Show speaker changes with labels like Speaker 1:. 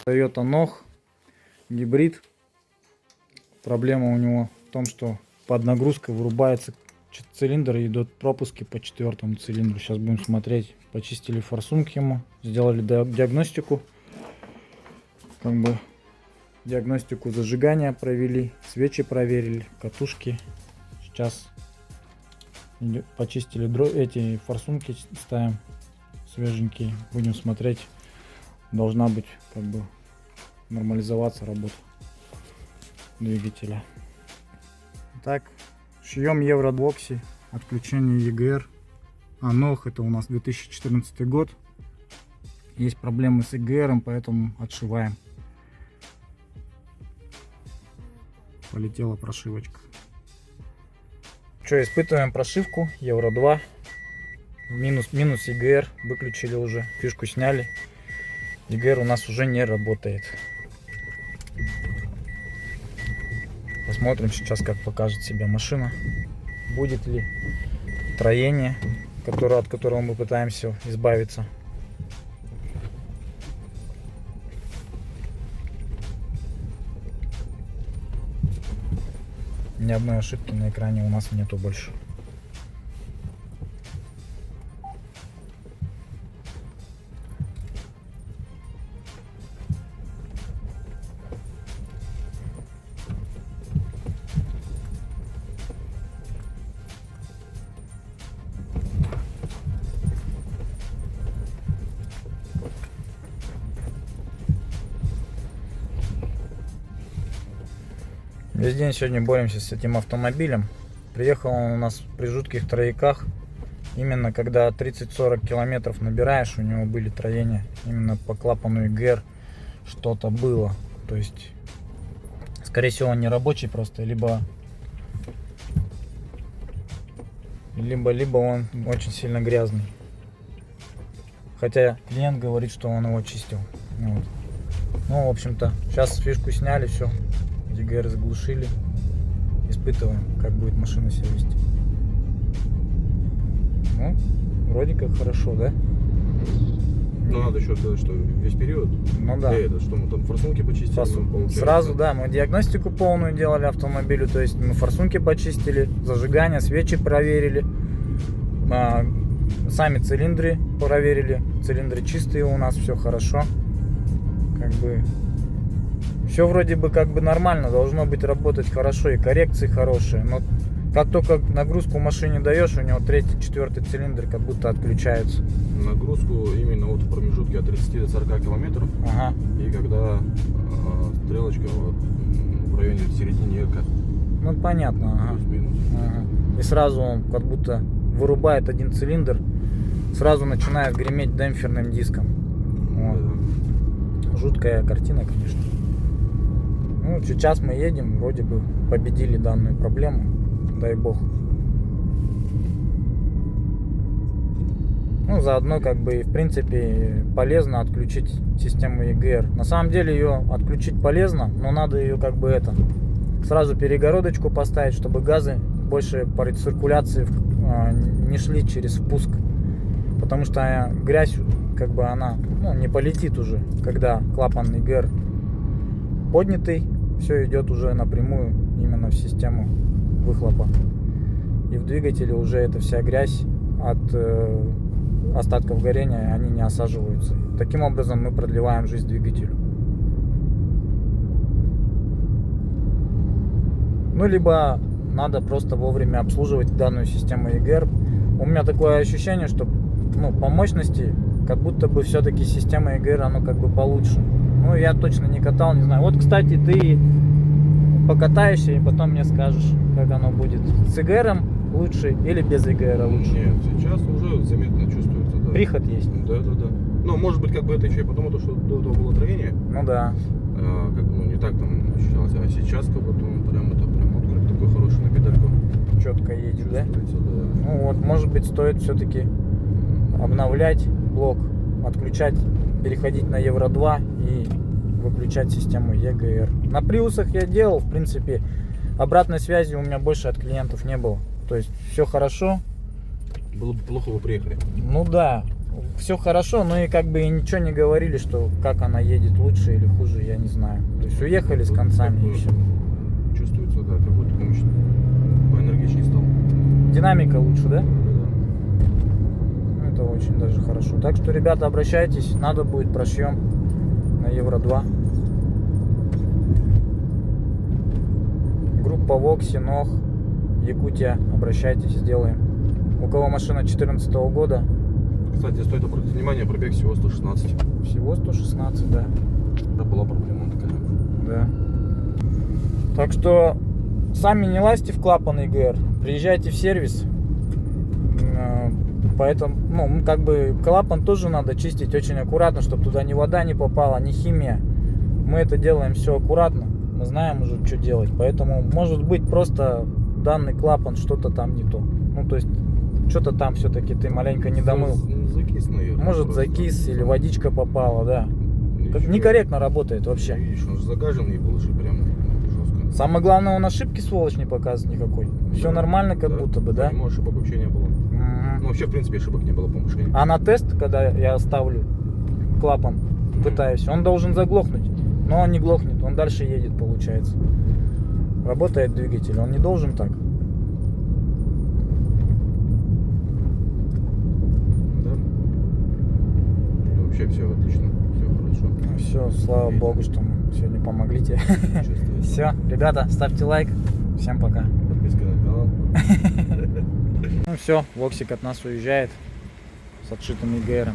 Speaker 1: Toyota NOH, гибрид. Проблема у него в том, что под нагрузкой вырубается цилиндр и идут пропуски по четвертому цилиндру. Сейчас будем смотреть. Почистили форсунки ему, сделали диагностику. Как бы диагностику зажигания провели, свечи проверили, катушки. Сейчас почистили эти форсунки, ставим свеженькие. Будем смотреть. Должна быть как бы нормализоваться работа двигателя. Так, шьем Евроблокси, отключение EGR. NOH это у нас 2014 год. Есть проблемы с EGR, поэтому отшиваем. Полетела прошивочка. Что, испытываем прошивку Евро 2. Минус EGR. Выключили уже, фишку сняли. EGR у нас уже не работает. Посмотрим сейчас, как покажет себя машина. Будет ли троение, от которого мы пытаемся избавиться. Ни одной ошибки на экране у нас нету больше. Весь день сегодня боремся с этим автомобилем. Приехал он у нас при жутких трояках. Именно когда 30-40 километров набираешь, у него были троения. Именно по клапану EGR что-то было. То есть, скорее всего, он не рабочий просто, либо он очень сильно грязный. Хотя клиент говорит, что он его чистил. Вот. Ну, в общем-то, сейчас фишку сняли, все. EGR заглушили. Испытываем, как будет машина себя вести. Ну, вроде как хорошо, да?
Speaker 2: Но надо еще сказать, что весь период.
Speaker 1: Ну да.
Speaker 2: Что мы там форсунки почистили.
Speaker 1: Сразу, да, мы диагностику полную делали автомобилю. То есть мы форсунки почистили, зажигание, свечи проверили. Сами цилиндры проверили. Цилиндры чистые у нас, все хорошо. Как бы все вроде бы как бы нормально, должно быть работать хорошо и коррекции хорошие, но как только нагрузку машине даешь, у него третий, четвертый цилиндр как будто отключается.
Speaker 2: Нагрузку именно вот в промежутке от 30 до 40 километров.
Speaker 1: Ага.
Speaker 2: И когда стрелочка вот в районе середины эко.
Speaker 1: Ну понятно, ага. Ага. И сразу он как будто вырубает один цилиндр, сразу начинает греметь демпферным диском. Вот. Да. Жуткая картина, конечно. Ну, сейчас мы едем, вроде бы победили данную проблему, дай бог. Ну, заодно как бы в принципе полезно отключить систему EGR. На самом деле ее отключить полезно, но надо ее как бы сразу перегородочку поставить, чтобы газы больше по циркуляции не шли через впуск. Потому что грязь как бы она не полетит уже, когда клапан EGR поднятый. Все идет уже напрямую именно в систему выхлопа. И в двигателе уже эта вся грязь от остатков горения, они не осаживаются. Таким образом мы продлеваем жизнь двигателю. Ну, либо надо просто вовремя обслуживать данную систему EGR. У меня такое ощущение, что по мощности как будто бы все-таки система EGR, оно как бы получше. Ну, я точно не катал, не знаю. Вот, кстати, ты покатаешься и потом мне скажешь, как оно будет. С EGR лучше или без EGR лучше?
Speaker 2: Нет, сейчас уже заметно чувствуется, да.
Speaker 1: Приход есть?
Speaker 2: Да. Ну, может быть, как бы это еще и потому, что до этого было трение.
Speaker 1: Ну да.
Speaker 2: Как бы, не так там ощущалось. А сейчас как бы прям отклик такой хороший на педальку.
Speaker 1: Четко едет, да?
Speaker 2: Да?
Speaker 1: Ну вот, может быть, стоит все-таки обновлять блок, отключать, переходить на Евро 2 и выключать систему EGR. На приусах я делал, в принципе, обратной связи у меня больше от клиентов не было. То есть все хорошо.
Speaker 2: Было бы плохо, вы приехали.
Speaker 1: Ну да, все хорошо, но и как бы и ничего не говорили, что как она едет лучше или хуже, я не знаю. То есть уехали с концами и все.
Speaker 2: Чувствуется, да, как будто поэнергичнее стал.
Speaker 1: Динамика лучше, да? Это очень даже хорошо. Так что, ребята, обращайтесь, надо будет, прошьем на Евро 2. Группа Вокси, Нох, Якутия, обращайтесь, сделаем. У кого машина 2014 года?
Speaker 2: Кстати, стоит обратить внимание, пробег всего 116.
Speaker 1: Всего 116, да.
Speaker 2: Да, была проблема такая.
Speaker 1: Да. Так что сами не лазьте в клапан ЕГР, приезжайте в сервис. Поэтому, ну, как бы клапан тоже надо чистить очень аккуратно, чтобы туда ни вода не попала, ни химия. Мы это делаем все аккуратно, мы знаем уже, что делать. Поэтому, может быть, просто данный клапан что-то там не то. Ну, то есть, что-то там все-таки ты маленько не домыл.
Speaker 2: Закис, наверное.
Speaker 1: Может,
Speaker 2: просто.
Speaker 1: закис или водичка попала, да.
Speaker 2: Ничего.
Speaker 1: Некорректно работает вообще.
Speaker 2: Видишь, он же загаженный был же прям жестко.
Speaker 1: Самое главное, он ошибки, сволочь, не показывает никакой. Все нормально, как будто бы, да?
Speaker 2: Ему ошибок вообще не было.
Speaker 1: Мгм.
Speaker 2: Ну, вообще, в принципе, ошибок не было по машине.
Speaker 1: А на тест, когда я ставлю клапан, пытаюсь, он должен заглохнуть. Но он не глохнет, он дальше едет, получается. Работает двигатель, он не должен так.
Speaker 2: Да? Ну, вообще все отлично, все хорошо.
Speaker 1: Все, слава богу, что мы сегодня помогли тебе.
Speaker 2: Чувствуется.
Speaker 1: Все, ребята, ставьте лайк. Всем пока.
Speaker 2: Подписка на канал.
Speaker 1: Ну все, Воксик от нас уезжает с отшитым ЕГРом.